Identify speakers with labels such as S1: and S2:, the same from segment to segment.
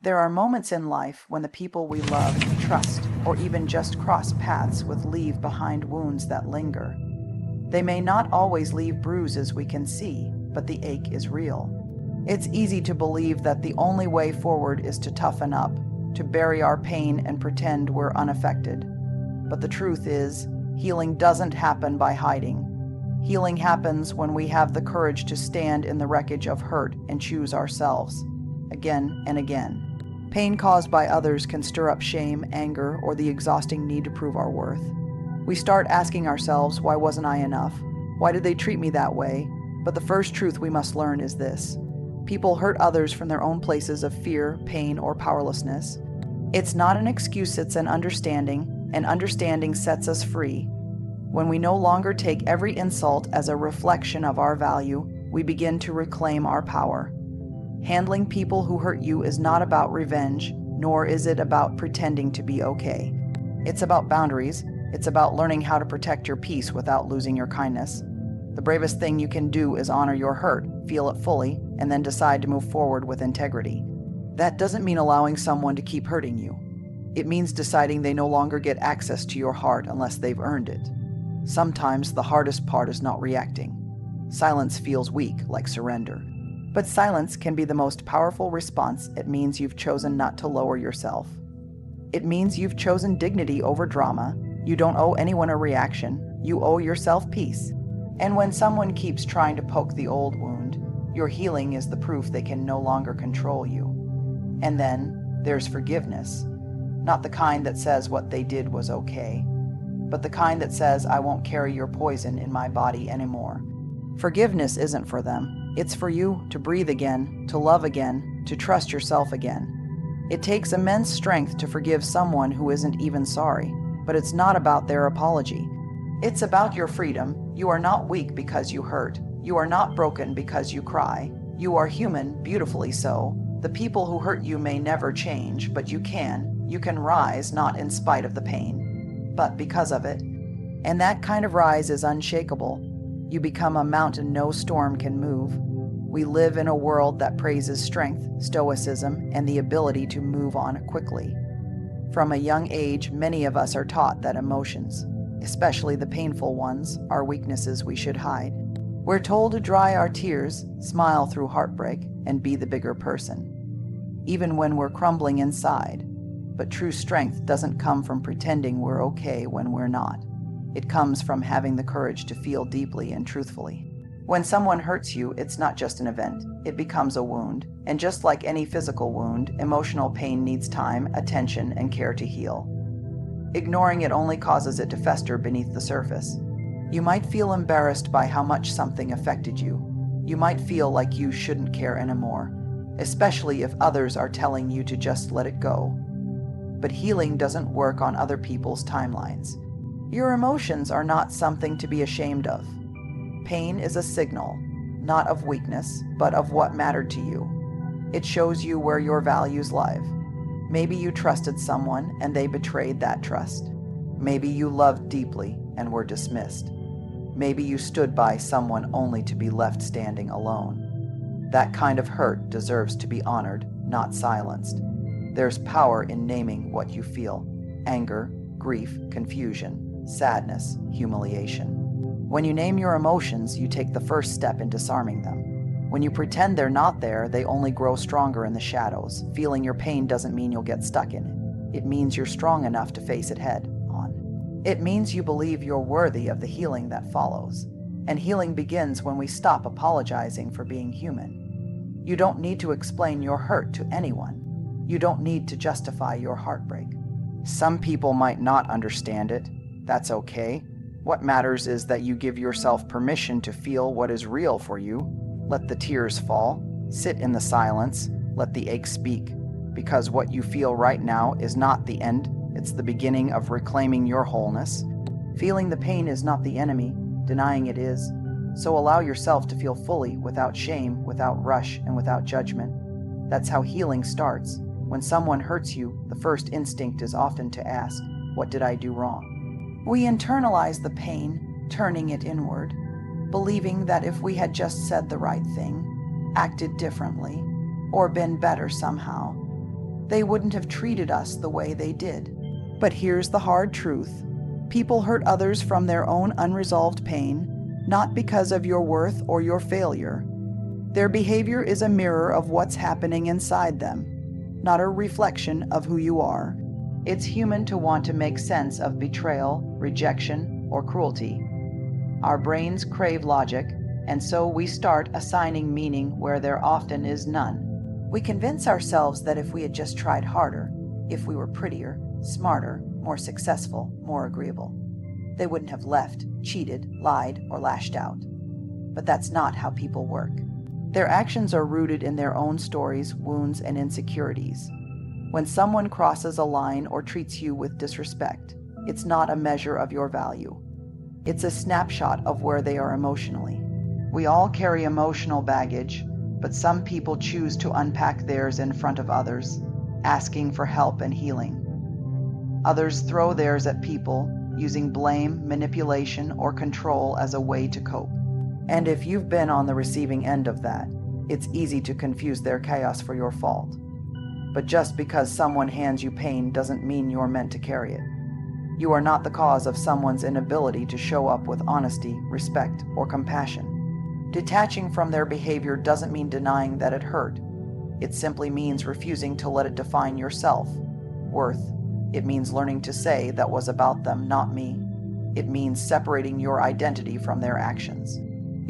S1: There are moments in life when the people we love, trust, or even just cross paths with leave behind wounds that linger. They may not always leave bruises we can see, but the ache is real. It's easy to believe that the only way forward is to toughen up, to bury our pain and pretend we're unaffected. But the truth is, healing doesn't happen by hiding. Healing happens when we have the courage to stand in the wreckage of hurt and choose ourselves, again and again. Pain caused by others can stir up shame, anger, or the exhausting need to prove our worth. We start asking ourselves, why wasn't I enough? Why did they treat me that way? But the first truth we must learn is this: people hurt others from their own places of fear, pain, or powerlessness. It's not an excuse, it's an understanding, and understanding sets us free. When we no longer take every insult as a reflection of our value, we begin to reclaim our power. Handling people who hurt you is not about revenge, nor is it about pretending to be okay. It's about boundaries. It's about learning how to protect your peace without losing your kindness. The bravest thing you can do is honor your hurt, feel it fully, and then decide to move forward with integrity. That doesn't mean allowing someone to keep hurting you. It means deciding they no longer get access to your heart unless they've earned it. Sometimes the hardest part is not reacting. Silence feels weak, like surrender. But silence can be the most powerful response. It means you've chosen not to lower yourself. It means you've chosen dignity over drama. You don't owe anyone a reaction. You owe yourself peace. And when someone keeps trying to poke the old wound, your healing is the proof they can no longer control you. And then there's forgiveness. Not the kind that says what they did was okay, but the kind that says, I won't carry your poison in my body anymore. Forgiveness isn't for them. It's for you to breathe again, to love again, to trust yourself again. It takes immense strength to forgive someone who isn't even sorry, but it's not about their apology. It's about your freedom. You are not weak because you hurt. You are not broken because you cry. You are human, beautifully so. The people who hurt you may never change, but you can. You can rise, not in spite of the pain, but because of it. And that kind of rise is unshakable. You become a mountain no storm can move. We live in a world that praises strength, stoicism, and the ability to move on quickly. From a young age, many of us are taught that emotions, especially the painful ones, are weaknesses we should hide. We're told to dry our tears, smile through heartbreak, and be the bigger person, even when we're crumbling inside. But true strength doesn't come from pretending we're okay when we're not. It comes from having the courage to feel deeply and truthfully. When someone hurts you, it's not just an event. It becomes a wound. And just like any physical wound, emotional pain needs time, attention, and care to heal. Ignoring it only causes it to fester beneath the surface. You might feel embarrassed by how much something affected you. You might feel like you shouldn't care anymore, especially if others are telling you to just let it go. But healing doesn't work on other people's timelines. Your emotions are not something to be ashamed of. Pain is a signal, not of weakness, but of what mattered to you. It shows you where your values lie. Maybe you trusted someone and they betrayed that trust. Maybe you loved deeply and were dismissed. Maybe you stood by someone only to be left standing alone. That kind of hurt deserves to be honored, not silenced. There's power in naming what you feel: anger, grief, confusion, sadness, humiliation. When you name your emotions, you take the first step in disarming them. When you pretend they're not there, they only grow stronger in the shadows. Feeling your pain doesn't mean you'll get stuck in it. It means you're strong enough to face it head on. It means you believe you're worthy of the healing that follows. And healing begins when we stop apologizing for being human. You don't need to explain your hurt to anyone. You don't need to justify your heartbreak. Some people might not understand it. That's okay. What matters is that you give yourself permission to feel what is real for you. Let the tears fall. Sit in the silence. Let the ache speak. Because what you feel right now is not the end. It's the beginning of reclaiming your wholeness. Feeling the pain is not the enemy. Denying it is. So allow yourself to feel fully, without shame, without rush, and without judgment. That's how healing starts. When someone hurts you, the first instinct is often to ask, what did I do wrong? We internalize the pain, turning it inward, believing that if we had just said the right thing, acted differently, or been better somehow, they wouldn't have treated us the way they did. But here's the hard truth. People hurt others from their own unresolved pain, not because of your worth or your failure. Their behavior is a mirror of what's happening inside them, not a reflection of who you are. It's human to want to make sense of betrayal, rejection, or cruelty. Our brains crave logic, and so we start assigning meaning where there often is none. We convince ourselves that if we had just tried harder, if we were prettier, smarter, more successful, more agreeable, they wouldn't have left, cheated, lied, or lashed out. But that's not how people work. Their actions are rooted in their own stories, wounds, and insecurities. When someone crosses a line or treats you with disrespect, it's not a measure of your value. It's a snapshot of where they are emotionally. We all carry emotional baggage, but some people choose to unpack theirs in front of others, asking for help and healing. Others throw theirs at people, using blame, manipulation, or control as a way to cope. And if you've been on the receiving end of that, it's easy to confuse their chaos for your fault. But just because someone hands you pain doesn't mean you're meant to carry it. You are not the cause of someone's inability to show up with honesty, respect, or compassion. Detaching from their behavior doesn't mean denying that it hurt. It simply means refusing to let it define your self-worth. It means learning to say that was about them, not me. It means separating your identity from their actions.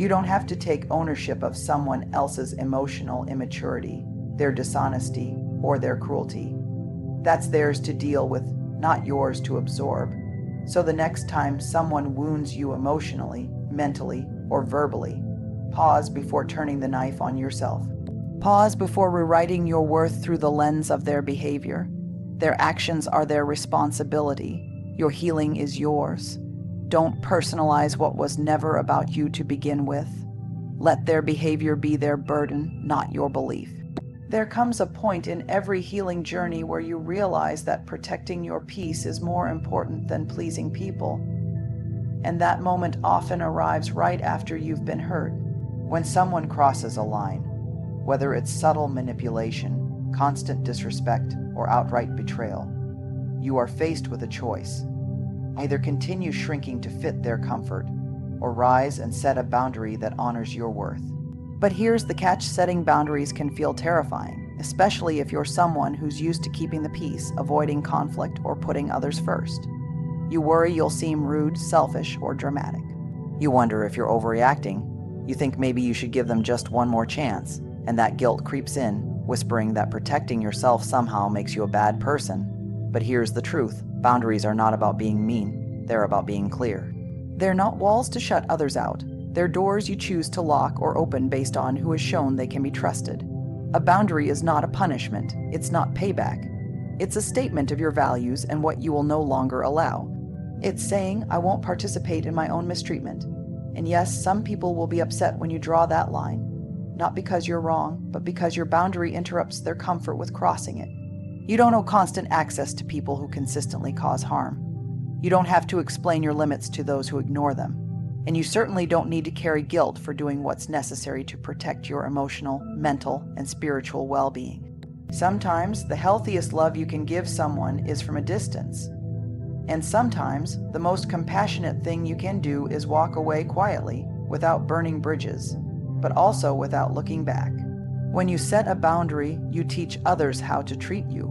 S1: You don't have to take ownership of someone else's emotional immaturity, their dishonesty, or their cruelty. That's theirs to deal with, not yours to absorb. So the next time someone wounds you emotionally, mentally, or verbally, pause before turning the knife on yourself. Pause before rewriting your worth through the lens of their behavior. Their actions are their responsibility. Your healing is yours. Don't personalize what was never about you to begin with. Let their behavior be their burden, not your belief. There comes a point in every healing journey where you realize that protecting your peace is more important than pleasing people. And that moment often arrives right after you've been hurt. When someone crosses a line, whether it's subtle manipulation, constant disrespect, or outright betrayal, you are faced with a choice. Either continue shrinking to fit their comfort, or rise and set a boundary that honors your worth. But here's the catch: setting boundaries can feel terrifying, especially if you're someone who's used to keeping the peace, avoiding conflict, or putting others first. You worry you'll seem rude, selfish, or dramatic. You wonder if you're overreacting. You think maybe you should give them just one more chance, and that guilt creeps in, whispering that protecting yourself somehow makes you a bad person. But here's the truth: boundaries are not about being mean, they're about being clear. They're not walls to shut others out. They're doors you choose to lock or open based on who has shown they can be trusted. A boundary is not a punishment. It's not payback. It's a statement of your values and what you will no longer allow. It's saying, I won't participate in my own mistreatment. And yes, some people will be upset when you draw that line, not because you're wrong, but because your boundary interrupts their comfort with crossing it. You don't owe constant access to people who consistently cause harm. You don't have to explain your limits to those who ignore them. And you certainly don't need to carry guilt for doing what's necessary to protect your emotional, mental, and spiritual well-being. Sometimes the healthiest love you can give someone is from a distance. And sometimes the most compassionate thing you can do is walk away quietly, without burning bridges, but also without looking back. When you set a boundary, you teach others how to treat you.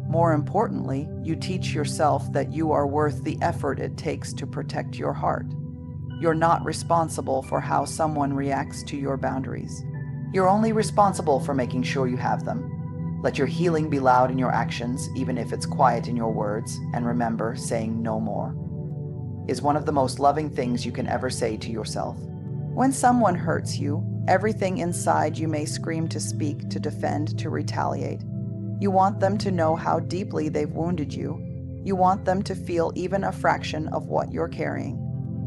S1: More importantly, you teach yourself that you are worth the effort it takes to protect your heart. You're not responsible for how someone reacts to your boundaries. You're only responsible for making sure you have them. Let your healing be loud in your actions, even if it's quiet in your words, and remember, saying no more is one of the most loving things you can ever say to yourself. When someone hurts you, everything inside you may scream to speak, to defend, to retaliate. You want them to know how deeply they've wounded you. You want them to feel even a fraction of what you're carrying.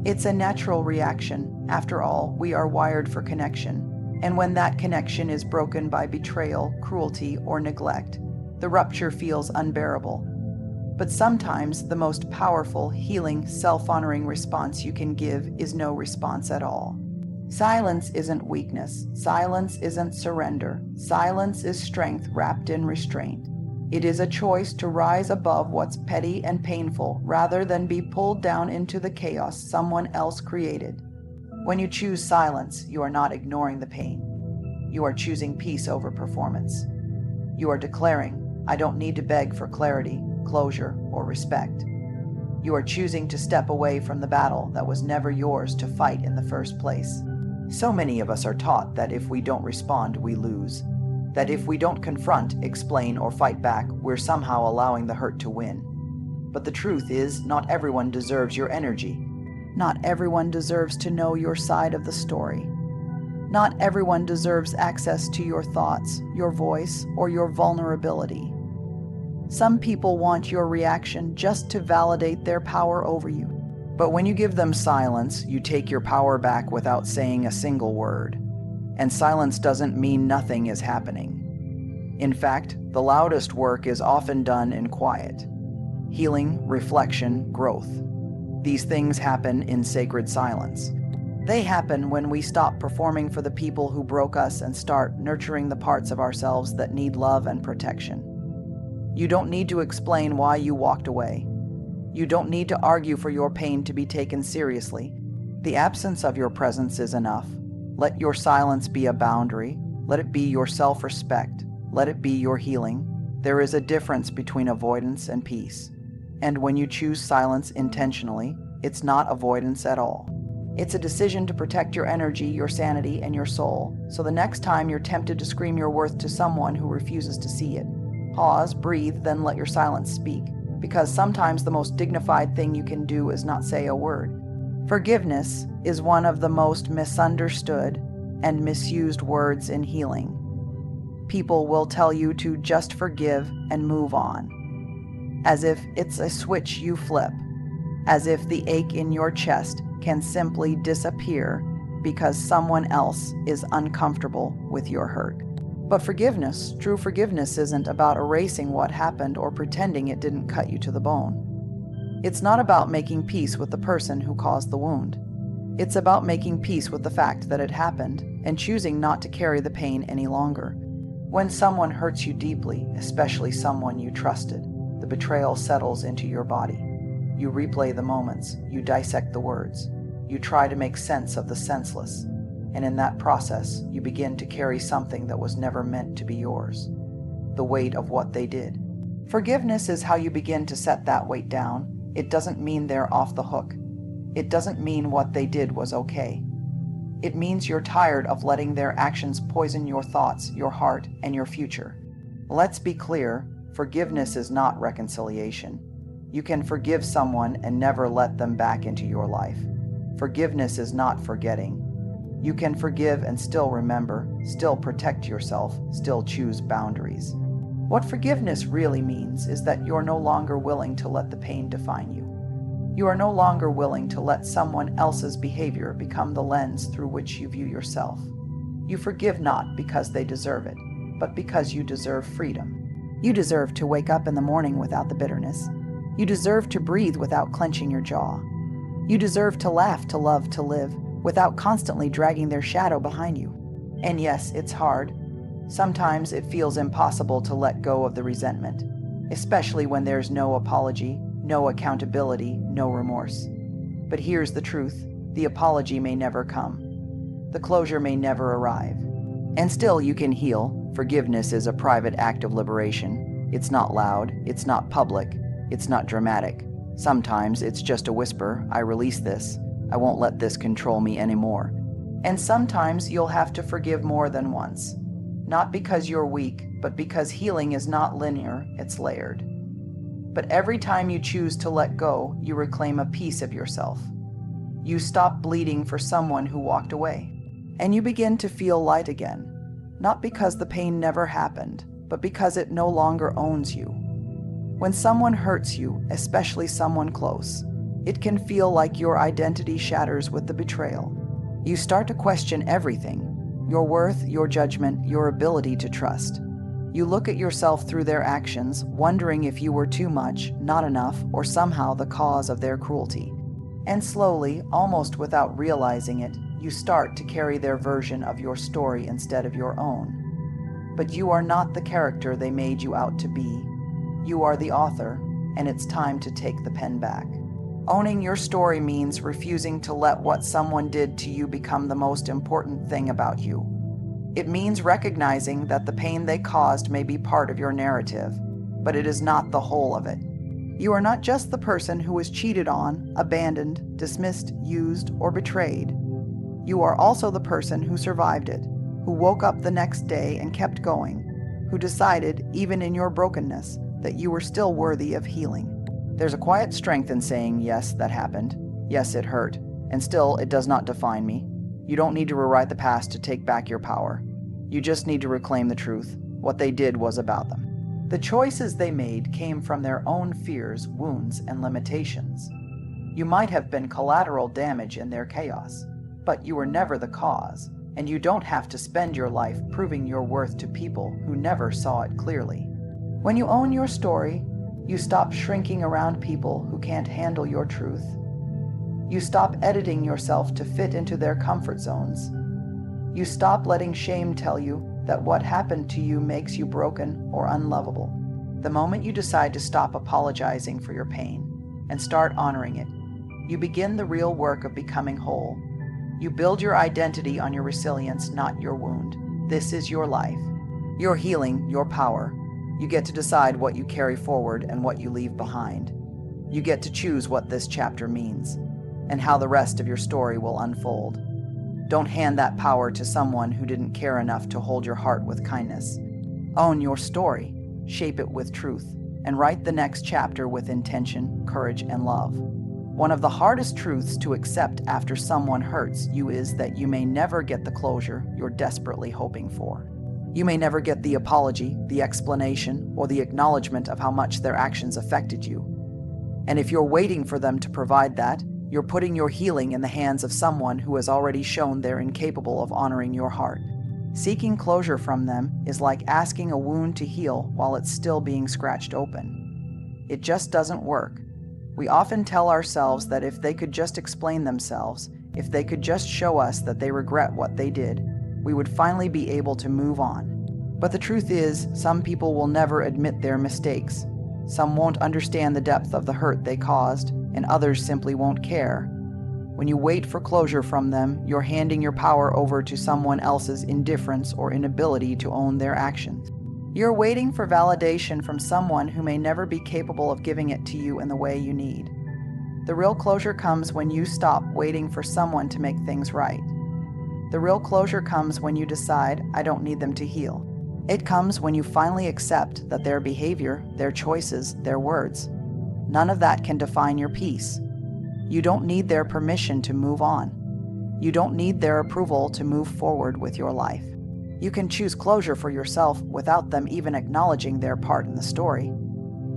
S1: It's a natural reaction. After all, we are wired for connection. And when that connection is broken by betrayal, cruelty, or neglect, the rupture feels unbearable. But sometimes the most powerful, healing, self-honoring response you can give is no response at all. Silence isn't weakness. Silence isn't surrender. Silence is strength wrapped in restraint. It is a choice to rise above what's petty and painful rather than be pulled down into the chaos someone else created. When you choose silence, you are not ignoring the pain. You are choosing peace over performance. You are declaring, I don't need to beg for clarity, closure, or respect. You are choosing to step away from the battle that was never yours to fight in the first place. So many of us are taught that if we don't respond, we lose. That if we don't confront, explain, or fight back, we're somehow allowing the hurt to win. But the truth is, not everyone deserves your energy. Not everyone deserves to know your side of the story. Not everyone deserves access to your thoughts, your voice, or your vulnerability. Some people want your reaction just to validate their power over you. But when you give them silence, you take your power back without saying a single word. And silence doesn't mean nothing is happening. In fact, the loudest work is often done in quiet. Healing, reflection, growth. These things happen in sacred silence. They happen when we stop performing for the people who broke us and start nurturing the parts of ourselves that need love and protection. You don't need to explain why you walked away. You don't need to argue for your pain to be taken seriously. The absence of your presence is enough. Let your silence be a boundary. Let it be your self-respect. Let it be your healing. There is a difference between avoidance and peace. And when you choose silence intentionally, it's not avoidance at all. It's a decision to protect your energy, your sanity, and your soul, so the next time you're tempted to scream your worth to someone who refuses to see it, pause, breathe, then let your silence speak. Because sometimes the most dignified thing you can do is not say a word. Forgiveness is one of the most misunderstood and misused words in healing. People will tell you to just forgive and move on, as if it's a switch you flip, as if the ache in your chest can simply disappear because someone else is uncomfortable with your hurt. But forgiveness, true forgiveness, isn't about erasing what happened or pretending it didn't cut you to the bone. It's not about making peace with the person who caused the wound. It's about making peace with the fact that it happened and choosing not to carry the pain any longer. When someone hurts you deeply, especially someone you trusted, the betrayal settles into your body. You replay the moments, you dissect the words, you try to make sense of the senseless, and in that process, you begin to carry something that was never meant to be yours. The weight of what they did. Forgiveness is how you begin to set that weight down. It doesn't mean they're off the hook. It doesn't mean what they did was okay. It means you're tired of letting their actions poison your thoughts, your heart, and your future. Let's be clear, forgiveness is not reconciliation. You can forgive someone and never let them back into your life. Forgiveness is not forgetting. You can forgive and still remember, still protect yourself, still choose boundaries. What forgiveness really means is that you're no longer willing to let the pain define you. You are no longer willing to let someone else's behavior become the lens through which you view yourself. You forgive not because they deserve it, but because you deserve freedom. You deserve to wake up in the morning without the bitterness. You deserve to breathe without clenching your jaw. You deserve to laugh, to love, to live, without constantly dragging their shadow behind you. And yes, it's hard. Sometimes it feels impossible to let go of the resentment, especially when there's no apology, no accountability, no remorse. But here's the truth. The apology may never come. The closure may never arrive. And still you can heal. Forgiveness is a private act of liberation. It's not loud. It's not public. It's not dramatic. Sometimes it's just a whisper. I release this. I won't let this control me anymore. And sometimes you'll have to forgive more than once. Not because you're weak, but because healing is not linear, it's layered. But every time you choose to let go, you reclaim a piece of yourself. You stop bleeding for someone who walked away, and you begin to feel light again, not because the pain never happened, but because it no longer owns you. When someone hurts you, especially someone close, it can feel like your identity shatters with the betrayal. You start to question everything. Your worth, your judgment, your ability to trust. You look at yourself through their actions, wondering if you were too much, not enough, or somehow the cause of their cruelty. And slowly, almost without realizing it, you start to carry their version of your story instead of your own. But you are not the character they made you out to be. You are the author, and it's time to take the pen back. Owning your story means refusing to let what someone did to you become the most important thing about you. It means recognizing that the pain they caused may be part of your narrative, but it is not the whole of it. You are not just the person who was cheated on, abandoned, dismissed, used, or betrayed. You are also the person who survived it, who woke up the next day and kept going, who decided, even in your brokenness, that you were still worthy of healing. There's a quiet strength in saying, yes, that happened. Yes, it hurt. And still, it does not define me. You don't need to rewrite the past to take back your power. You just need to reclaim the truth. What they did was about them. The choices they made came from their own fears, wounds, and limitations. You might have been collateral damage in their chaos, but you were never the cause, and you don't have to spend your life proving your worth to people who never saw it clearly. When you own your story, you stop shrinking around people who can't handle your truth. You stop editing yourself to fit into their comfort zones. You stop letting shame tell you that what happened to you makes you broken or unlovable. The moment you decide to stop apologizing for your pain and start honoring it, you begin the real work of becoming whole. You build your identity on your resilience, not your wound. This is your life, your healing, your power. You get to decide what you carry forward and what you leave behind. You get to choose what this chapter means and how the rest of your story will unfold. Don't hand that power to someone who didn't care enough to hold your heart with kindness. Own your story, shape it with truth, and write the next chapter with intention, courage, and love. One of the hardest truths to accept after someone hurts you is that you may never get the closure you're desperately hoping for. You may never get the apology, the explanation, or the acknowledgement of how much their actions affected you. And if you're waiting for them to provide that, you're putting your healing in the hands of someone who has already shown they're incapable of honoring your heart. Seeking closure from them is like asking a wound to heal while it's still being scratched open. It just doesn't work. We often tell ourselves that if they could just explain themselves, if they could just show us that they regret what they did, we would finally be able to move on. But the truth is, some people will never admit their mistakes. Some won't understand the depth of the hurt they caused, and others simply won't care. When you wait for closure from them, you're handing your power over to someone else's indifference or inability to own their actions. You're waiting for validation from someone who may never be capable of giving it to you in the way you need. The real closure comes when you stop waiting for someone to make things right. The real closure comes when you decide, I don't need them to heal. It comes when you finally accept that their behavior, their choices, their words, none of that can define your peace. You don't need their permission to move on. You don't need their approval to move forward with your life. You can choose closure for yourself without them even acknowledging their part in the story.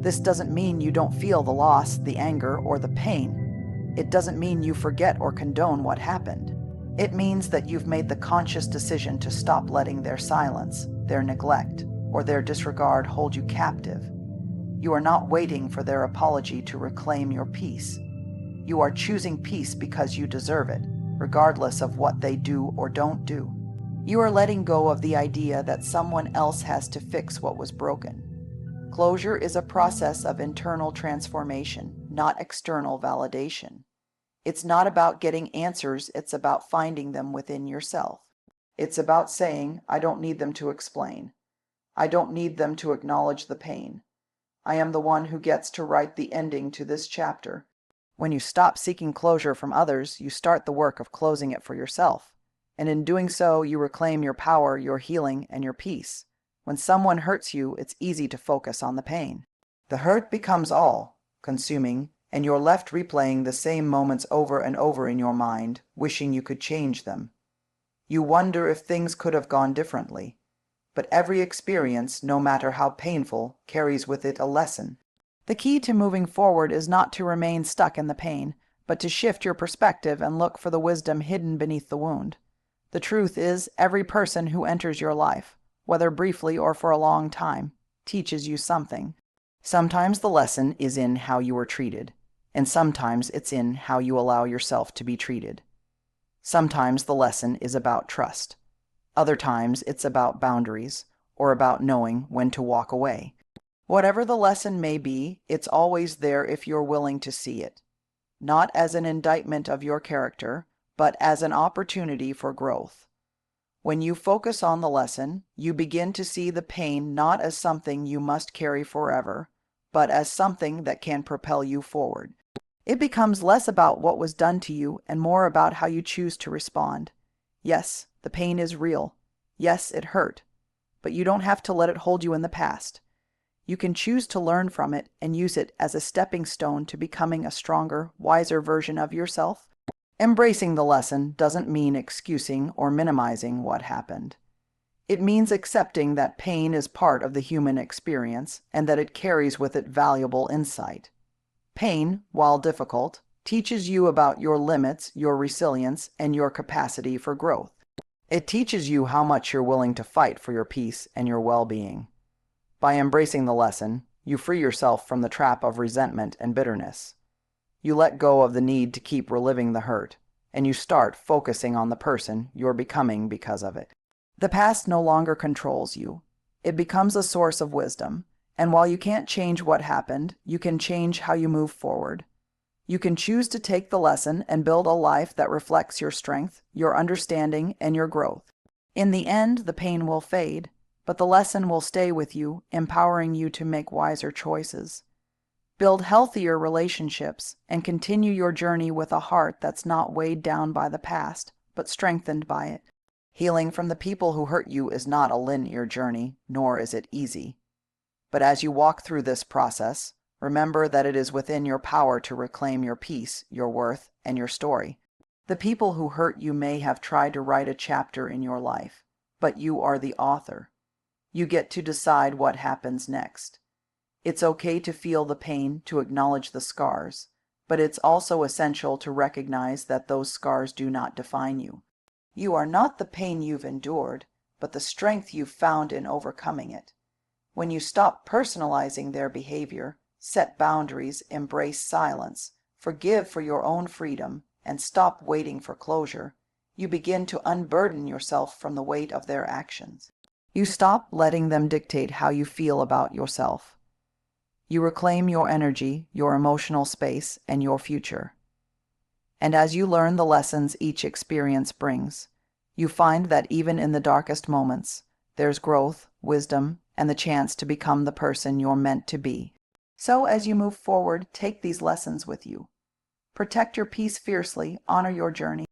S1: This doesn't mean you don't feel the loss, the anger, or the pain. It doesn't mean you forget or condone what happened. It means that you've made the conscious decision to stop letting their silence, their neglect, or their disregard hold you captive. You are not waiting for their apology to reclaim your peace. You are choosing peace because you deserve it, regardless of what they do or don't do. You are letting go of the idea that someone else has to fix what was broken. Closure is a process of internal transformation, not external validation. It's not about getting answers, it's about finding them within yourself. It's about saying, I don't need them to explain. I don't need them to acknowledge the pain. I am the one who gets to write the ending to this chapter. When you stop seeking closure from others, you start the work of closing it for yourself. And in doing so, you reclaim your power, your healing, and your peace. When someone hurts you, it's easy to focus on the pain. The hurt becomes all-consuming, and you're left replaying the same moments over and over in your mind, wishing you could change them. You wonder if things could have gone differently. But every experience, no matter how painful, carries with it a lesson. The key to moving forward is not to remain stuck in the pain, but to shift your perspective and look for the wisdom hidden beneath the wound. The truth is, every person who enters your life, whether briefly or for a long time, teaches you something. Sometimes the lesson is in how you were treated, and sometimes it's in how you allow yourself to be treated. Sometimes the lesson is about trust. Other times it's about boundaries, or about knowing when to walk away. Whatever the lesson may be, it's always there if you're willing to see it, not as an indictment of your character, but as an opportunity for growth. When you focus on the lesson, you begin to see the pain not as something you must carry forever, but as something that can propel you forward. It becomes less about what was done to you and more about how you choose to respond. Yes, the pain is real. Yes, it hurt. But you don't have to let it hold you in the past. You can choose to learn from it and use it as a stepping stone to becoming a stronger, wiser version of yourself. Embracing the lesson doesn't mean excusing or minimizing what happened. It means accepting that pain is part of the human experience and that it carries with it valuable insight. Pain, while difficult, teaches you about your limits, your resilience, and your capacity for growth. It teaches you how much you're willing to fight for your peace and your well-being. By embracing the lesson, you free yourself from the trap of resentment and bitterness. You let go of the need to keep reliving the hurt, and you start focusing on the person you're becoming because of it. The past no longer controls you. It becomes a source of wisdom, and while you can't change what happened, you can change how you move forward. You can choose to take the lesson and build a life that reflects your strength, your understanding, and your growth. In the end, the pain will fade, but the lesson will stay with you, empowering you to make wiser choices. Build healthier relationships, and continue your journey with a heart that's not weighed down by the past, but strengthened by it. Healing from the people who hurt you is not a linear journey, nor is it easy. But as you walk through this process, remember that it is within your power to reclaim your peace, your worth, and your story. The people who hurt you may have tried to write a chapter in your life, but you are the author. You get to decide what happens next. It's okay to feel the pain, to acknowledge the scars, but it's also essential to recognize that those scars do not define you. You are not the pain you've endured, but the strength you've found in overcoming it. When you stop personalizing their behavior, set boundaries, embrace silence, forgive for your own freedom, and stop waiting for closure, you begin to unburden yourself from the weight of their actions. You stop letting them dictate how you feel about yourself. You reclaim your energy, your emotional space, and your future. And as you learn the lessons each experience brings, you find that even in the darkest moments, there's growth, wisdom, and the chance to become the person you're meant to be. So as you move forward, take these lessons with you. Protect your peace fiercely, honor your journey,